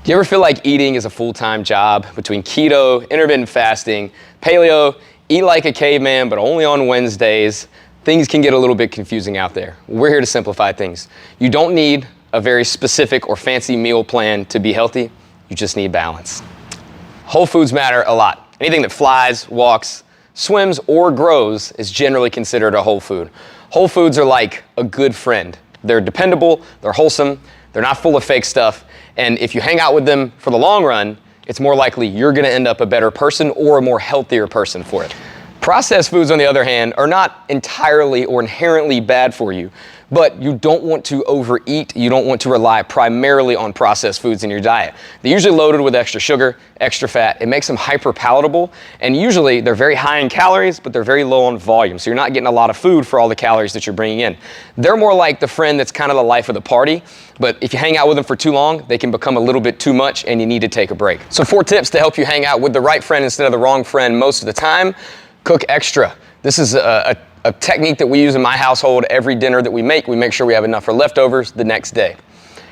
Do you ever feel like eating is a full-time job? Between keto, intermittent fasting, paleo, eat like a caveman but only on Wednesdays, things can get a little bit confusing out there. We're here to simplify things. You don't need a very specific or fancy meal plan to be healthy. You just need balance. Whole foods matter a lot. Anything that flies, walks, swims, or grows is generally considered a whole food. Whole foods are like a good friend. They're dependable, they're wholesome, they're not full of fake stuff, and if you hang out with them for the long run, it's more likely you're gonna end up a better person or a more healthier person for it. Processed foods, on the other hand, are not entirely or inherently bad for you, but you don't want to overeat. You don't want to rely primarily on processed foods in your diet. They're usually loaded with extra sugar, extra fat. It makes them hyper palatable, and usually they're very high in calories, but they're very low on volume, so you're not getting a lot of food for all the calories that you're bringing in. They're more like the friend that's kind of the life of the party, but if you hang out with them for too long, they can become a little bit too much and you need to take a break. So 4 tips to help you hang out with the right friend instead of the wrong friend most of the time. Cook extra. This is a technique that we use in my household. Every dinner that we make sure we have enough for leftovers the next day.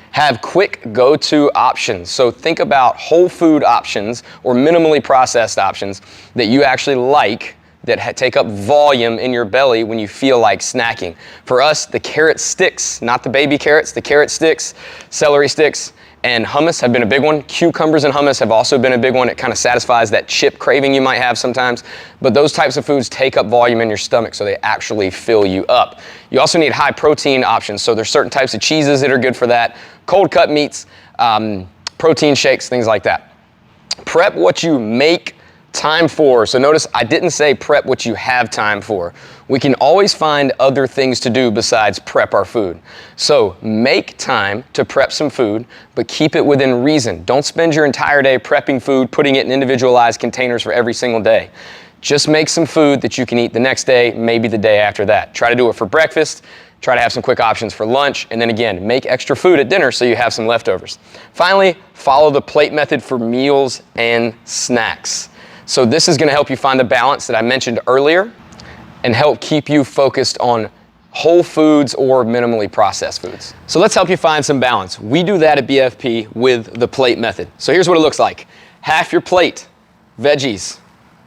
Have quick go-to options. So think about whole food options or minimally processed options that you actually like that take up volume in your belly when you feel like snacking. For us, the carrot sticks, not the baby carrots, the carrot sticks, celery sticks, and hummus have been a big one. Cucumbers and hummus have also been a big one. It kind of satisfies that chip craving you might have sometimes. But those types of foods take up volume in your stomach, so they actually fill you up. You also need high protein options. So there's certain types of cheeses that are good for that. Cold cut meats, protein shakes, things like that. Prep what you make time for. So notice I didn't say prep what you have time for. We can always find other things to do besides prep our food. So make time to prep some food, but keep it within reason. Don't spend your entire day prepping food, putting it in individualized containers for every single day. Just make some food that you can eat the next day, maybe the day after that. Try to do it for breakfast. Try to have some quick options for lunch, and then again, make extra food at dinner so you have some leftovers. Finally, follow the plate method for meals and snacks. So this is gonna help you find the balance that I mentioned earlier and help keep you focused on whole foods or minimally processed foods. So let's help you find some balance. We do that at BFP with the plate method. So here's what it looks like. Half your plate, veggies.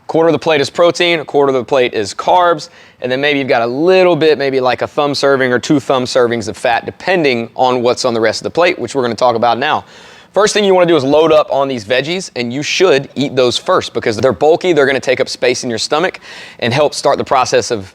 Quarter of the plate is protein, a quarter of the plate is carbs, and then maybe you've got a little bit, maybe like a thumb serving or 2 thumb servings of fat, depending on what's on the rest of the plate, which we're gonna talk about now. First thing you want to do is load up on these veggies, and you should eat those first because they're bulky, they're going to take up space in your stomach and help start the process of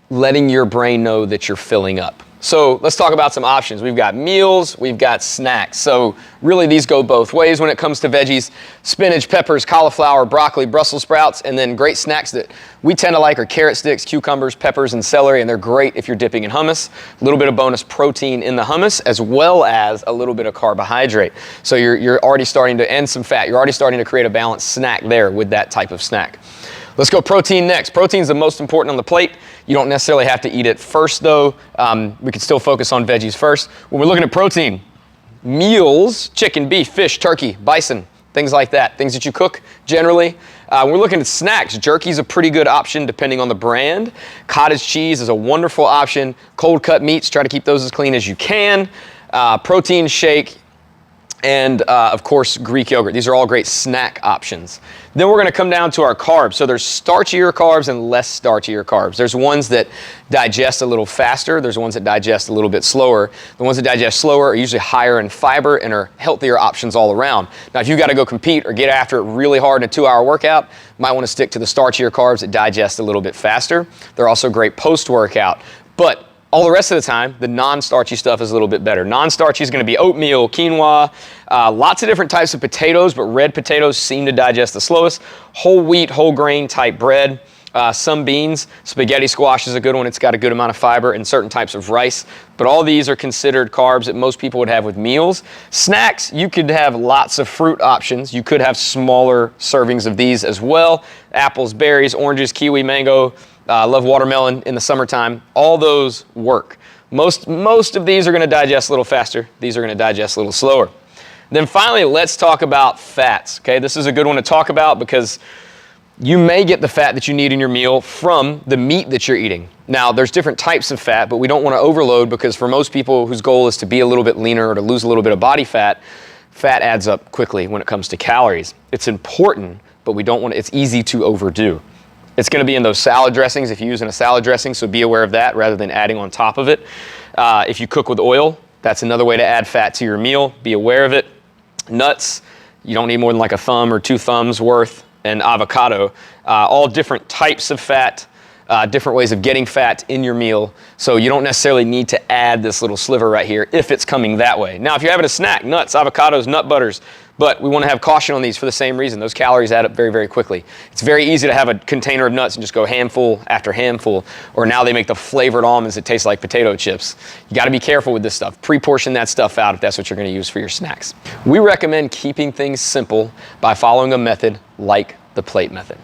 letting your brain know that you're filling up. So let's talk about some options. We've got meals, we've got snacks. So really these go both ways when it comes to veggies. Spinach, peppers, cauliflower, broccoli, Brussels sprouts, and then great snacks that we tend to like are carrot sticks, cucumbers, peppers, and celery, and they're great if you're dipping in hummus. A little bit of bonus protein in the hummus as well as a little bit of carbohydrate. So you're already starting to, and some fat, you're already starting to create a balanced snack there with that type of snack. Let's go protein next. Protein is the most important on the plate. You don't necessarily have to eat it first though. We can still focus on veggies first. When we're looking at protein, meals, chicken, beef, fish, turkey, bison, things like that, things that you cook generally. When we're looking at snacks, jerky is a pretty good option depending on the brand. Cottage cheese is a wonderful option. Cold cut meats, try to keep those as clean as you can. Protein shake, and of course, Greek yogurt. These are all great snack options. Then we're gonna come down to our carbs. So there's starchier carbs and less starchier carbs. There's ones that digest a little faster. There's ones that digest a little bit slower. The ones that digest slower are usually higher in fiber and are healthier options all around. Now, if you gotta go compete or get after it really hard in a 2-hour workout, you might wanna stick to the starchier carbs that digest a little bit faster. They're also great post-workout. But all the rest of the time, the non-starchy stuff is a little bit better. Non-starchy is going to be oatmeal, quinoa, lots of different types of potatoes, but red potatoes seem to digest the slowest. Whole wheat, whole grain type bread, some beans. Spaghetti squash is a good one. It's got a good amount of fiber, and certain types of rice. But all these are considered carbs that most people would have with meals. Snacks, you could have lots of fruit options. You could have smaller servings of these as well. Apples, berries, oranges, kiwi, mango. I love watermelon in the summertime. All those work. Most of these are going to digest a little faster. These are going to digest a little slower. Then finally, let's talk about fats. Okay, this is a good one to talk about because you may get the fat that you need in your meal from the meat that you're eating. Now, there's different types of fat, but we don't want to overload because for most people whose goal is to be a little bit leaner or to lose a little bit of body fat, fat adds up quickly when it comes to calories. It's important, but we don't want it's easy to overdo. It's going to be in those salad dressings if you're using a salad dressing, so be aware of that rather than adding on top of it. If you cook with oil, that's another way to add fat to your meal. Be aware of it. Nuts, you don't need more than like a thumb or 2 thumbs worth. And avocado, all different types of fat, different ways of getting fat in your meal. So you don't necessarily need to add this little sliver right here if it's coming that way. Now, if you're having a snack, nuts, avocados, nut butters, but we want to have caution on these for the same reason. Those calories add up very, very quickly. It's very easy to have a container of nuts and just go handful after handful, or now they make the flavored almonds that taste like potato chips. You got to be careful with this stuff. Pre-portion that stuff out if that's what you're going to use for your snacks. We recommend keeping things simple by following a method like the plate method.